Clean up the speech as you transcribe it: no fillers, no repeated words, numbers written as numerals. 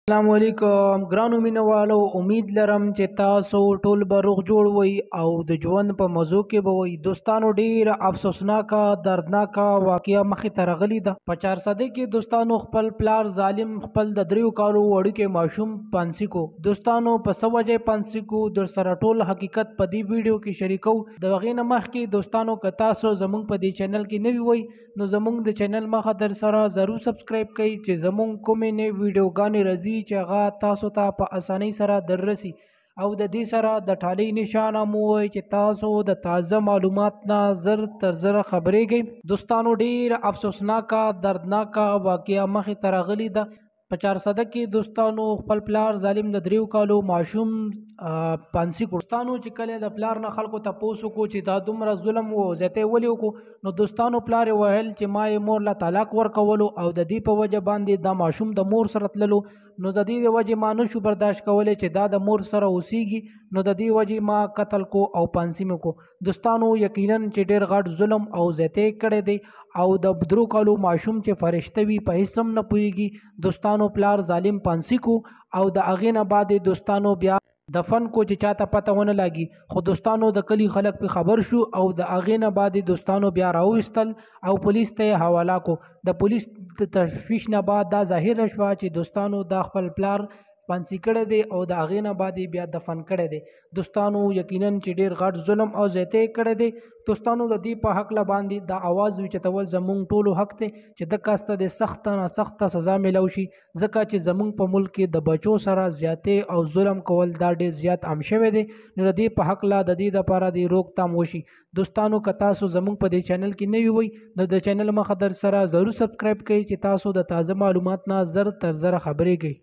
السلام علیکم ګرانو مینوالو، امید لرم چې تاسو ټول به روغ جوړ وئ او د ژوند په موضوع کې به وئ. دوستانو، ډیر افسوسناکه دردناکه واقعه مخې ته راغلې ده. په 400 کې دوستانو خپل پلار ظالم خپل د 3 کالو وړوکی ماشوم پانسي کو. دوستانو، په څه وجه پانسي کو در سره ټول حقیقت په دې ویډیو کې شریکو. د هغې نه مخکې دوستانو، که تاسو زموږ په دې چینل کې نوي وئ نو زموږ د چینل مخه در سره ضرور سبسکرایب کړئ چې زموږ کومې نوې ویډیوګانې راځي چې هغه تاسو ته په اسانۍ سره دررسي، او د دې سره د ټالۍ نشانه مو ووایي چې تاسو د تازه معلومات نه زر تر زر خبرېږئ. دوستانو، ډیر افسوسناکه دردناکه واقعه مخې ته راغلې ده. په 400 کې دوستانو خپل پلار ظالم د 3 کالو ماشوم پانسي کو. دوستانو، چې کله د پلار نه خلکو تپوس وکړو چې دا دومره ظلم و زیاتی ولې وکړو، نو دوستانو پلار یې ویل چې ما یې مور له طلاق ورکولو او د دې په وجه باندې دا ماشوم د مور سره تللو، نو د دې وجه ما نشو برداشت کولی چې دا د مور سره اوسیږي، نو د دې وجه ما قتل کو او پانسي مې کو. دوستانو، یقینا چې ډیر غټ ظلم او زیاتی کړی دی او د 3 کالو ماشوم چې فرشته وي په هیڅ هم نه پوهیږي. دوستانو، پلار ظالم پانسي کو او د هغې نه بعد دوستانو بیا دفن کو چې چاته پته ونه لګي. خو دوستانو، د کلی خلک په خبر شو او د هغې نه بعد دوستانو بیا راوستل او پولیس ته یې حواله کو. د پولیس د تفتیش نه بعد دا ظاهره شوه چې دوستانو دا خپل پلار پانسي کړی دی او د هغې نه بعد بیا دفن کړی دی. دوستانو، یقینا چې ډیر غټ ظلم او زیاتی کړی دی. دوستانو، د دې په حق باندې د आवाज اوچتول زموږ ټولو حق دی چې د کاسته د سخت نه سخت سزا ملو شي، ځکه چې زموږ په ملک کې د بچو سره زیاتی او ظلم کول دا ډیر زیات عام شوی دی. نو د دې په حق د دې لپاره د روکتام وشي. دوستانو، که تاسو زموږ په دې چینل کې نوي وئ نو د چینل مخه در سره ضرور سبسکرایب کړئ چې تاسو د تازه معلومات نه زر تر زر خبرېږئ.